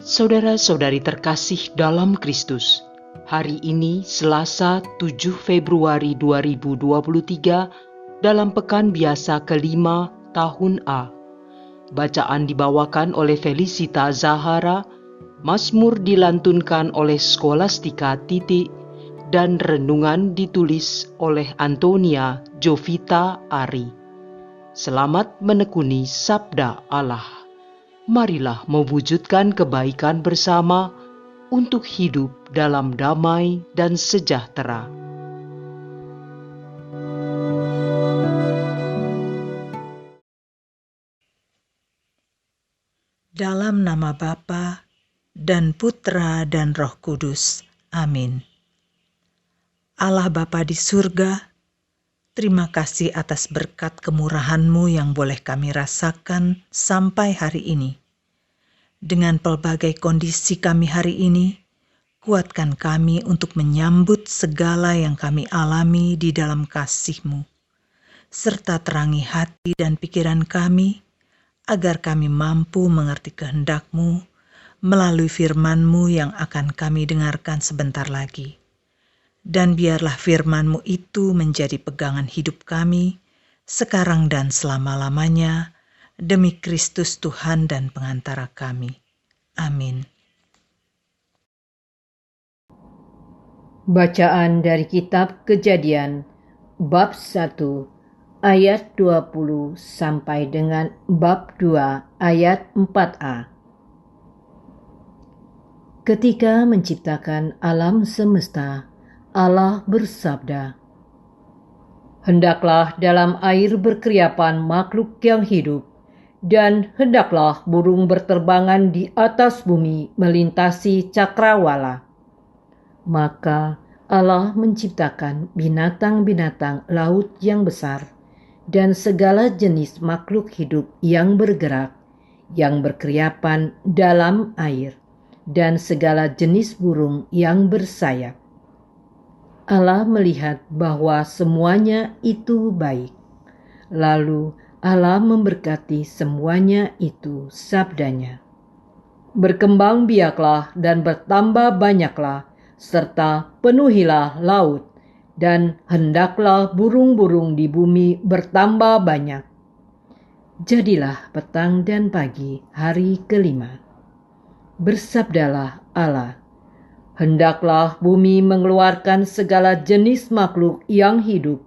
Saudara-saudari terkasih dalam Kristus, hari ini Selasa 7 Februari 2023 dalam pekan biasa kelima tahun A. Bacaan dibawakan oleh Felicita Zahara, Mazmur dilantunkan oleh Skolastika Titik, dan renungan ditulis oleh Antonia Jovita Ari. Selamat menekuni Sabda Allah. Marilah mewujudkan kebaikan bersama untuk hidup dalam damai dan sejahtera. Dalam nama Bapa dan Putra dan Roh Kudus. Amin. Allah Bapa di surga, terima kasih atas berkat kemurahan-Mu yang boleh kami rasakan sampai hari ini. Dengan pelbagai kondisi kami hari ini, kuatkan kami untuk menyambut segala yang kami alami di dalam kasih-Mu, serta terangi hati dan pikiran kami, agar kami mampu mengerti kehendak-Mu melalui firman-Mu yang akan kami dengarkan sebentar lagi. Dan biarlah firman-Mu itu menjadi pegangan hidup kami, sekarang dan selama-lamanya, demi Kristus Tuhan dan pengantara kami. Amin. Bacaan dari kitab Kejadian, bab 1, ayat 20 sampai dengan bab 2, ayat 4a. Ketika menciptakan alam semesta, Allah bersabda, "Hendaklah dalam air berkeriapan makhluk yang hidup, dan hendaklah burung berterbangan di atas bumi melintasi cakrawala." Maka Allah menciptakan binatang-binatang laut yang besar dan segala jenis makhluk hidup yang bergerak, yang berkeriapan dalam air, dan segala jenis burung yang bersayap. Allah melihat bahwa semuanya itu baik. Lalu Allah memberkati semuanya itu sabdanya, "Berkembang biaklah dan bertambah banyaklah, serta penuhilah laut, dan hendaklah burung-burung di bumi bertambah banyak." Jadilah petang dan pagi hari kelima. Bersabdalah Allah, "Hendaklah bumi mengeluarkan segala jenis makhluk yang hidup,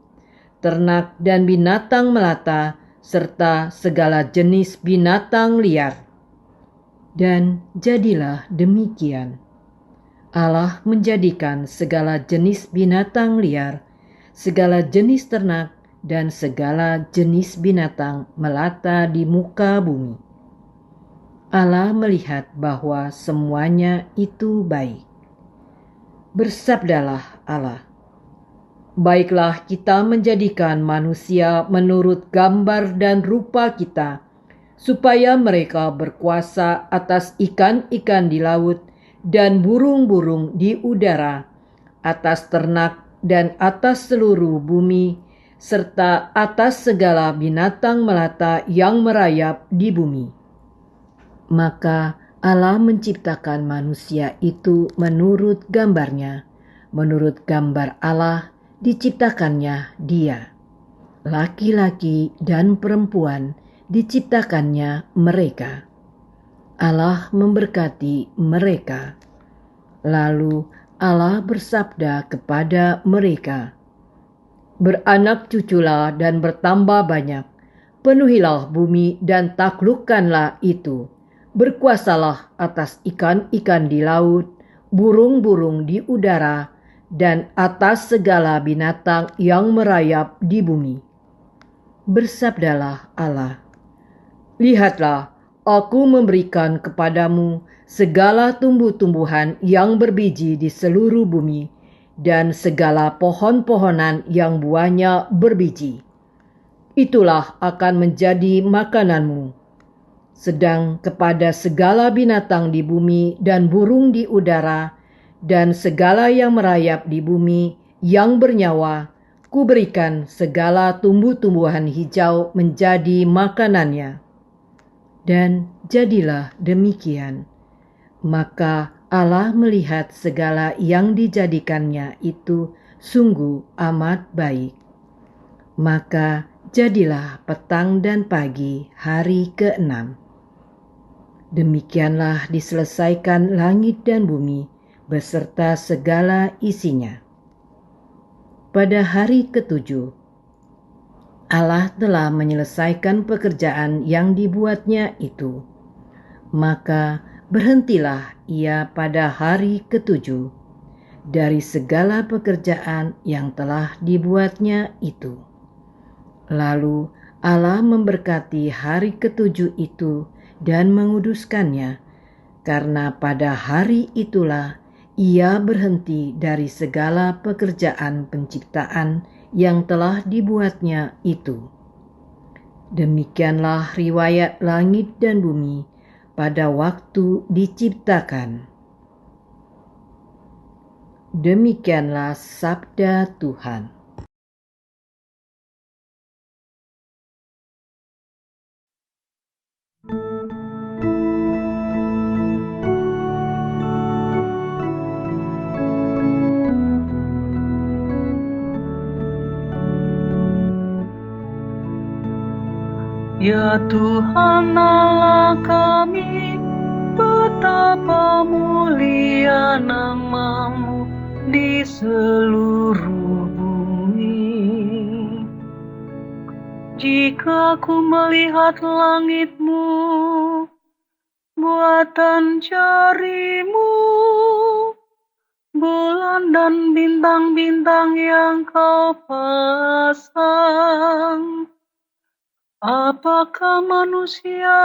ternak dan binatang melata, serta segala jenis binatang liar." Dan jadilah demikian. Allah menjadikan segala jenis binatang liar, segala jenis ternak, dan segala jenis binatang melata di muka bumi. Allah melihat bahwa semuanya itu baik. Bersabdalah Allah, "Baiklah kita menjadikan manusia menurut gambar dan rupa kita, supaya mereka berkuasa atas ikan-ikan di laut dan burung-burung di udara, atas ternak dan atas seluruh bumi, serta atas segala binatang melata yang merayap di bumi." Maka Allah menciptakan manusia itu menurut gambarnya. Menurut gambar Allah diciptakannya dia. Laki-laki dan perempuan diciptakannya mereka. Allah memberkati mereka. Lalu Allah bersabda kepada mereka, "Beranak cuculah dan bertambah banyak. Penuhilah bumi dan taklukkanlah itu. Berkuasalah atas ikan-ikan di laut, burung-burung di udara, dan atas segala binatang yang merayap di bumi." Bersabdalah Allah, "Lihatlah, aku memberikan kepadamu segala tumbuh-tumbuhan yang berbiji di seluruh bumi, dan segala pohon-pohonan yang buahnya berbiji. Itulah akan menjadi makananmu. Sedang kepada segala binatang di bumi dan burung di udara, dan segala yang merayap di bumi yang bernyawa, kuberikan segala tumbuh-tumbuhan hijau menjadi makanannya." Dan jadilah demikian. Maka Allah melihat segala yang dijadikannya itu sungguh amat baik. Maka jadilah petang dan pagi hari ke-6. Demikianlah diselesaikan langit dan bumi beserta segala isinya. Pada hari ke-7, Allah telah menyelesaikan pekerjaan yang dibuatnya itu. Maka berhentilah ia pada hari ke-7 dari segala pekerjaan yang telah dibuatnya itu. Lalu Allah memberkati hari ke-7 itu dan menguduskannya, karena pada hari itulah ia berhenti dari segala pekerjaan penciptaan yang telah dibuatnya itu. Demikianlah riwayat langit dan bumi pada waktu diciptakan. Demikianlah sabda Tuhan. Ya Tuhan Allah kami, betapa mulia nama-Mu di seluruh bumi. Jika ku melihat langit-Mu, buatan jari-Mu, bulan dan bintang-bintang yang Kau pasang, apakah manusia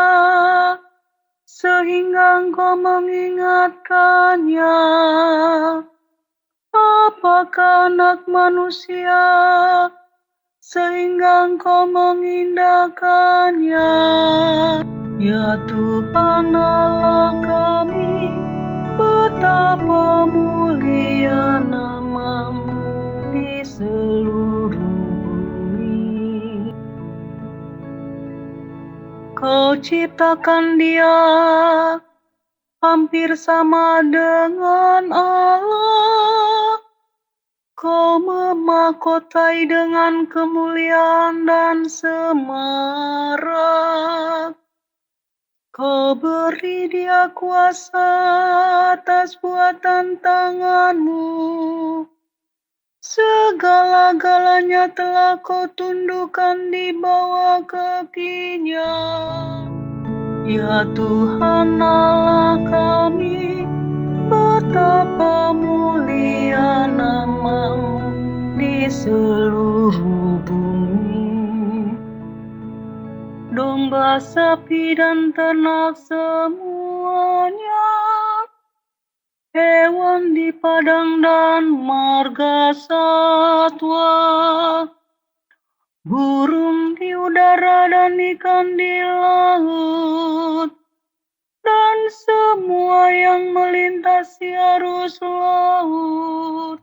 sehingga Engkau mengingatkannya? Apakah anak manusia sehingga Engkau mengindahkannya? Ya Tuhan Allah kami, betapa mulia nama-Mu di seluruh bumi. Kau ciptakan dia hampir sama dengan Allah. Kau memahkotai dengan kemuliaan dan semarak. Kau beri dia kuasa atas buatan tangan-Mu. Segala-galanya telah Kau tundukkan di bawah kakinya. Ya Tuhan Allah kami, betapa mulia nama-Mu di seluruh bumi. Domba, sapi, dan ternak semuanya, hewan di padang dan marga satwa, burung di udara dan ikan di laut, dan semua yang melintasi arus lautan.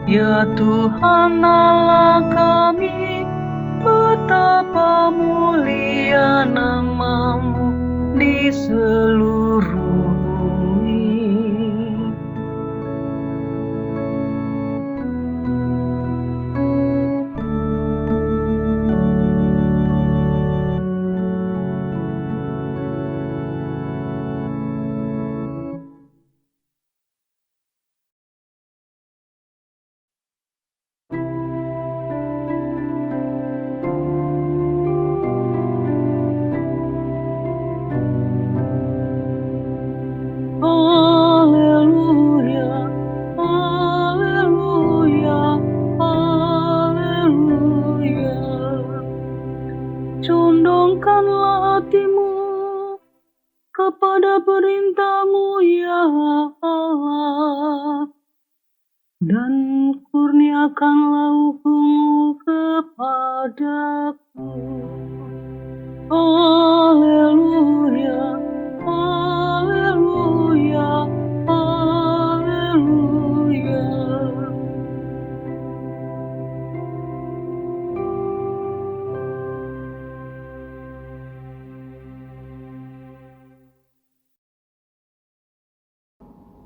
Ya Tuhan Allah kami, betapa mulia nama-Mu di seluruh bumi. Haleluya, haleluya, haleluya. Condongkanlah hatimu kepada perintah-Mu ya Allah, dan kurniakanlah hukum-Mu kepadaku. Haleluya, haleluya, haleluya.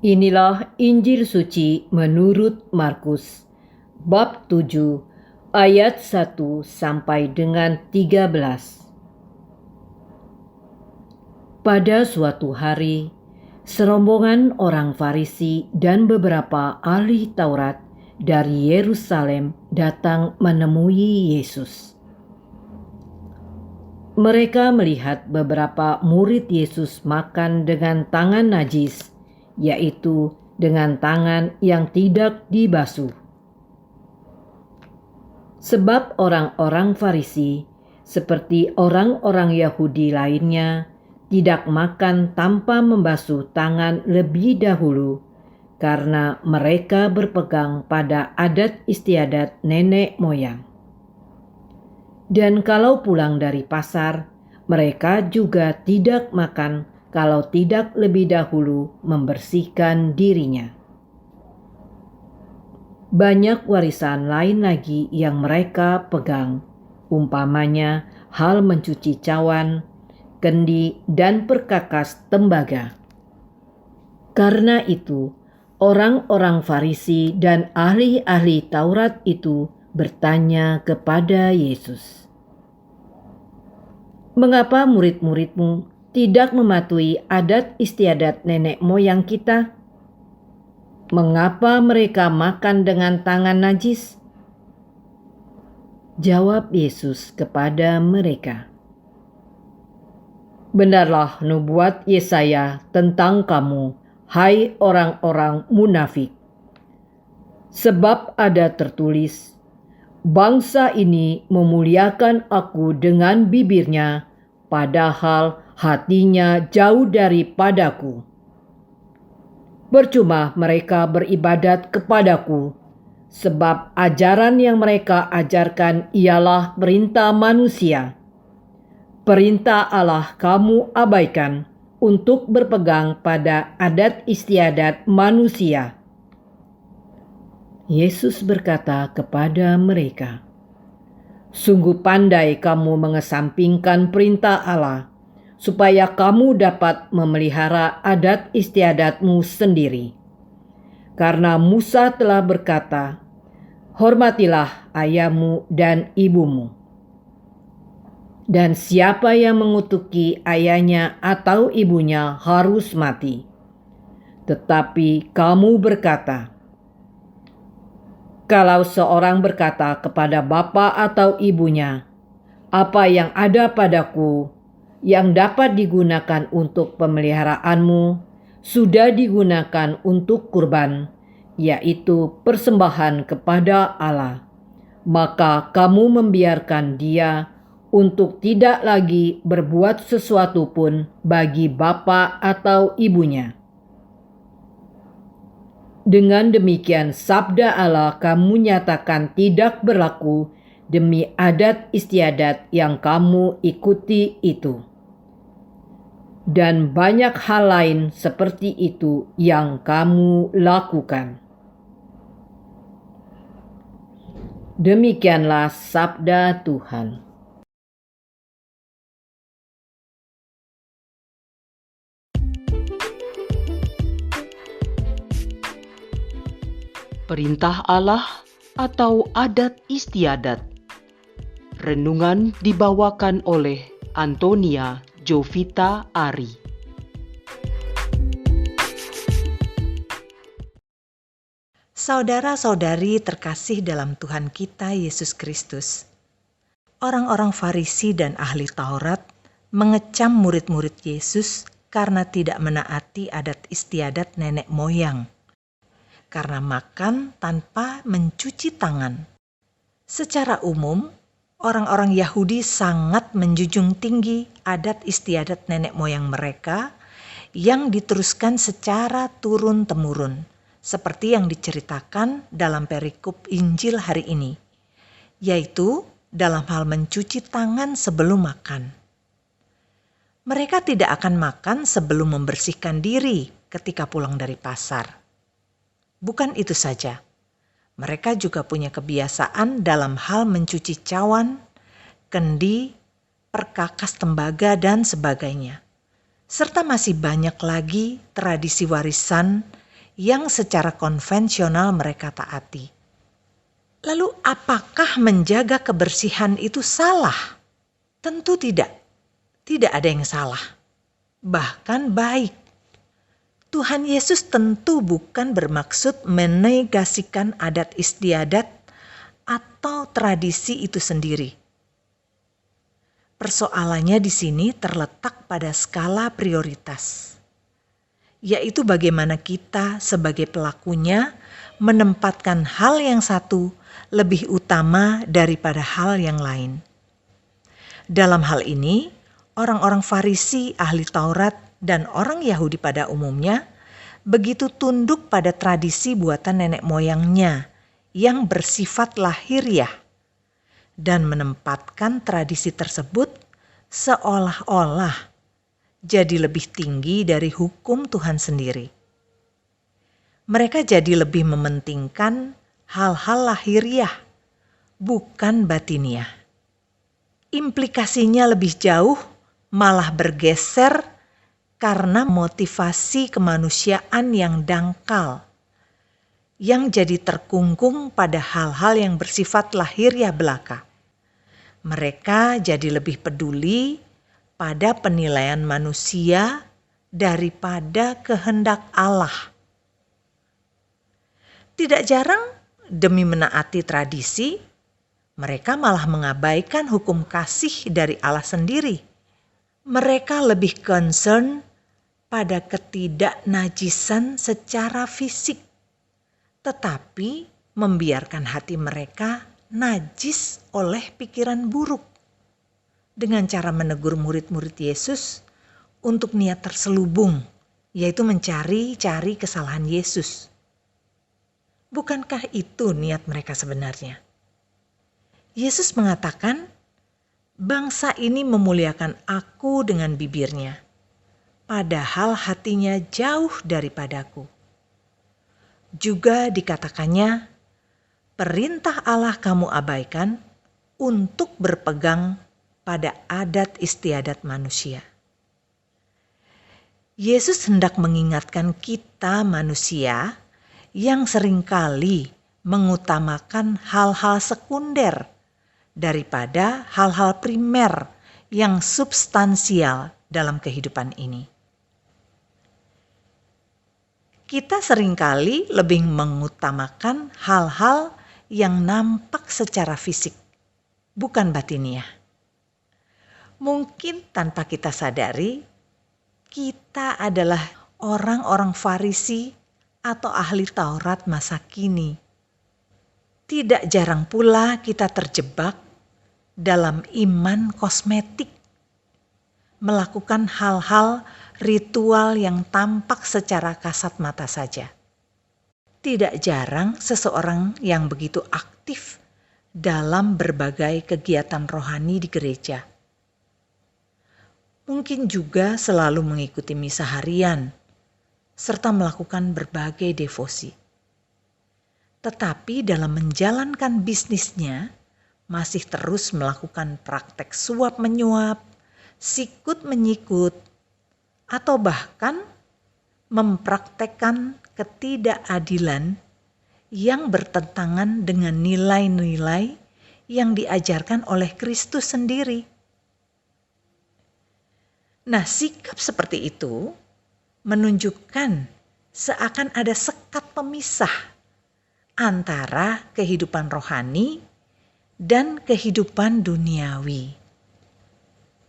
Inilah Injil suci menurut Markus, bab 7, ayat 1 sampai dengan 13. Pada suatu hari, serombongan orang Farisi dan beberapa ahli Taurat dari Yerusalem datang menemui Yesus. Mereka melihat beberapa murid Yesus makan dengan tangan najis, yaitu dengan tangan yang tidak dibasuh. Sebab orang-orang Farisi, seperti orang-orang Yahudi lainnya, tidak makan tanpa membasuh tangan lebih dahulu, karena mereka berpegang pada adat istiadat nenek moyang. Dan kalau pulang dari pasar, mereka juga tidak makan kalau tidak lebih dahulu membersihkan dirinya. Banyak warisan lain lagi yang mereka pegang, umpamanya hal mencuci cawan, kendi, dan perkakas tembaga. Karena itu, orang-orang Farisi dan ahli-ahli Taurat itu bertanya kepada Yesus, "Mengapa murid-muridmu tidak mematuhi adat istiadat nenek moyang kita? Mengapa mereka makan dengan tangan najis?" Jawab Yesus kepada mereka, "Benarlah nubuat Yesaya tentang kamu, hai orang-orang munafik. Sebab ada tertulis, bangsa ini memuliakan aku dengan bibirnya, padahal hatinya jauh daripadaku. Percuma mereka beribadat kepadaku, sebab ajaran yang mereka ajarkan ialah perintah manusia. Perintah Allah kamu abaikan untuk berpegang pada adat istiadat manusia." Yesus berkata kepada mereka, "Sungguh pandai kamu mengesampingkan perintah Allah, supaya kamu dapat memelihara adat istiadatmu sendiri. Karena Musa telah berkata, 'Hormatilah ayahmu dan ibumu.' Dan siapa yang mengutuki ayahnya atau ibunya harus mati. Tetapi kamu berkata, kalau seorang berkata kepada bapa atau ibunya, 'Apa yang ada padaku, yang dapat digunakan untuk pemeliharaanmu, sudah digunakan untuk kurban, yaitu persembahan kepada Allah,' maka kamu membiarkan dia untuk tidak lagi berbuat sesuatu pun bagi bapa atau ibunya. Dengan demikian sabda Allah kamu nyatakan tidak berlaku demi adat istiadat yang kamu ikuti itu. Dan banyak hal lain seperti itu yang kamu lakukan." Demikianlah sabda Tuhan. Perintah Allah atau adat istiadat. Renungan dibawakan oleh Antonia Jovita Ari. Saudara-saudari terkasih dalam Tuhan kita Yesus Kristus, orang-orang Farisi dan ahli Taurat mengecam murid-murid Yesus karena tidak menaati adat istiadat nenek moyang, karena makan tanpa mencuci tangan. Secara umum, orang-orang Yahudi sangat menjunjung tinggi adat istiadat nenek moyang mereka yang diteruskan secara turun-temurun, seperti yang diceritakan dalam perikop Injil hari ini, yaitu dalam hal mencuci tangan sebelum makan. Mereka tidak akan makan sebelum membersihkan diri ketika pulang dari pasar. Bukan itu saja, mereka juga punya kebiasaan dalam hal mencuci cawan, kendi, perkakas tembaga, dan sebagainya. Serta masih banyak lagi tradisi warisan yang secara konvensional mereka taati. Lalu apakah menjaga kebersihan itu salah? Tentu tidak. Tidak ada yang salah. Bahkan baik. Tuhan Yesus tentu bukan bermaksud menegasikan adat istiadat atau tradisi itu sendiri. Persoalannya di sini terletak pada skala prioritas, yaitu bagaimana kita sebagai pelakunya menempatkan hal yang satu lebih utama daripada hal yang lain. Dalam hal ini, orang-orang Farisi, ahli Taurat, dan orang Yahudi pada umumnya begitu tunduk pada tradisi buatan nenek moyangnya yang bersifat lahiriah dan menempatkan tradisi tersebut seolah-olah jadi lebih tinggi dari hukum Tuhan sendiri. Mereka jadi lebih mementingkan hal-hal lahiriah, bukan batiniah. Implikasinya lebih jauh, malah bergeser karena motivasi kemanusiaan yang dangkal, yang jadi terkungkung pada hal-hal yang bersifat lahiriah belaka. Mereka jadi lebih peduli pada penilaian manusia daripada kehendak Allah. Tidak jarang demi menaati tradisi, mereka malah mengabaikan hukum kasih dari Allah sendiri. Mereka lebih concern pada ketidaknajisan secara fisik, tetapi membiarkan hati mereka najis oleh pikiran buruk dengan cara menegur murid-murid Yesus untuk niat terselubung, yaitu mencari-cari kesalahan Yesus. Bukankah itu niat mereka sebenarnya? Yesus mengatakan, bangsa ini memuliakan aku dengan bibirnya, padahal hatinya jauh daripadaku. Juga dikatakannya, perintah Allah kamu abaikan untuk berpegang pada adat istiadat manusia. Yesus hendak mengingatkan kita manusia yang seringkali mengutamakan hal-hal sekunder daripada hal-hal primer yang substansial dalam kehidupan ini. Kita seringkali lebih mengutamakan hal-hal yang nampak secara fisik, bukan batiniah. Mungkin tanpa kita sadari, kita adalah orang-orang Farisi atau ahli Taurat masa kini. Tidak jarang pula kita terjebak dalam iman kosmetik, melakukan hal-hal ritual yang tampak secara kasat mata saja. Tidak jarang seseorang yang begitu aktif dalam berbagai kegiatan rohani di gereja. Mungkin juga selalu mengikuti misa harian, serta melakukan berbagai devosi. Tetapi dalam menjalankan bisnisnya, masih terus melakukan praktek suap menyuap, sikut menyikut, atau bahkan mempraktekkan ketidakadilan yang bertentangan dengan nilai-nilai yang diajarkan oleh Kristus sendiri. Nah, sikap seperti itu menunjukkan seakan ada sekat pemisah antara kehidupan rohani dan kehidupan duniawi.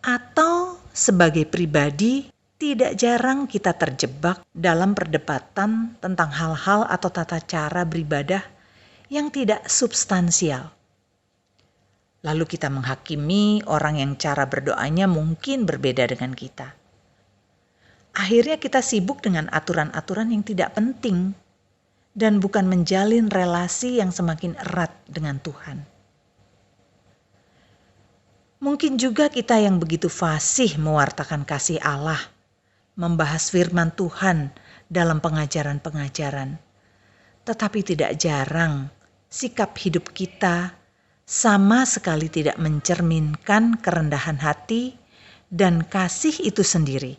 Atau sebagai pribadi, tidak jarang kita terjebak dalam perdebatan tentang hal-hal atau tata cara beribadah yang tidak substansial. Lalu kita menghakimi orang yang cara berdoanya mungkin berbeda dengan kita. Akhirnya kita sibuk dengan aturan-aturan yang tidak penting dan bukan menjalin relasi yang semakin erat dengan Tuhan. Mungkin juga kita yang begitu fasih mewartakan kasih Allah, membahas firman Tuhan dalam pengajaran-pengajaran. Tetapi tidak jarang sikap hidup kita sama sekali tidak mencerminkan kerendahan hati dan kasih itu sendiri.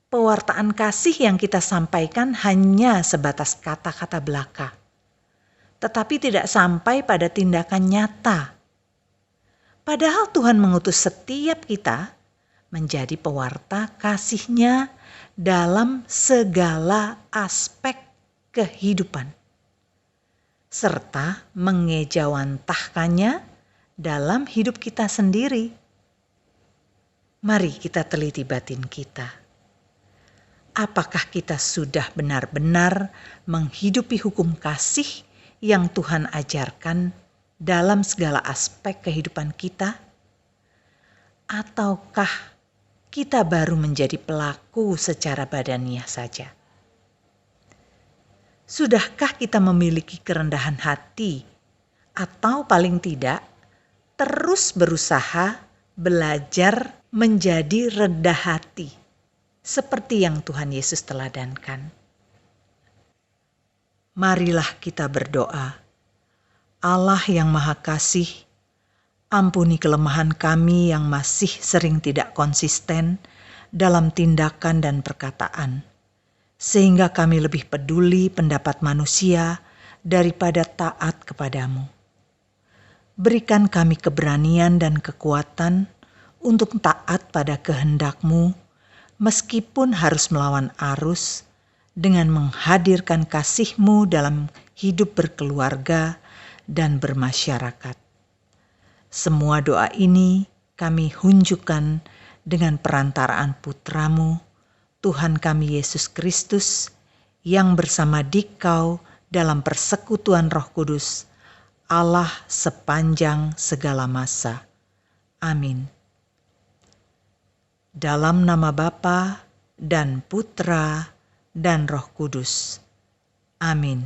pewartaan kasih yang kita sampaikan hanya sebatas kata-kata belaka, tetapi tidak sampai pada tindakan nyata. Padahal Tuhan mengutus setiap kita menjadi pewarta kasih-Nya dalam segala aspek kehidupan, serta mengejawantahkannya dalam hidup kita sendiri. Mari kita teliti batin kita. Apakah kita sudah benar-benar menghidupi hukum kasih yang Tuhan ajarkan dalam segala aspek kehidupan kita? Ataukah kita baru menjadi pelaku secara badaniah saja? Sudahkah kita memiliki kerendahan hati, atau paling tidak terus berusaha belajar menjadi rendah hati, seperti yang Tuhan Yesus teladankan? Marilah kita berdoa. Allah yang Maha Kasih, ampuni kelemahan kami yang masih sering tidak konsisten dalam tindakan dan perkataan, sehingga kami lebih peduli pendapat manusia daripada taat kepadamu. Berikan kami keberanian dan kekuatan untuk taat pada kehendak-Mu, meskipun harus melawan arus, dengan menghadirkan kasih-Mu dalam hidup berkeluarga dan bermasyarakat. Semua doa ini kami hunjukkan dengan perantaraan Putra-Mu, Tuhan kami Yesus Kristus, yang bersama Dikau dalam persekutuan Roh Kudus, Allah sepanjang segala masa. Amin. Dalam nama Bapa dan Putra dan Roh Kudus. Amin.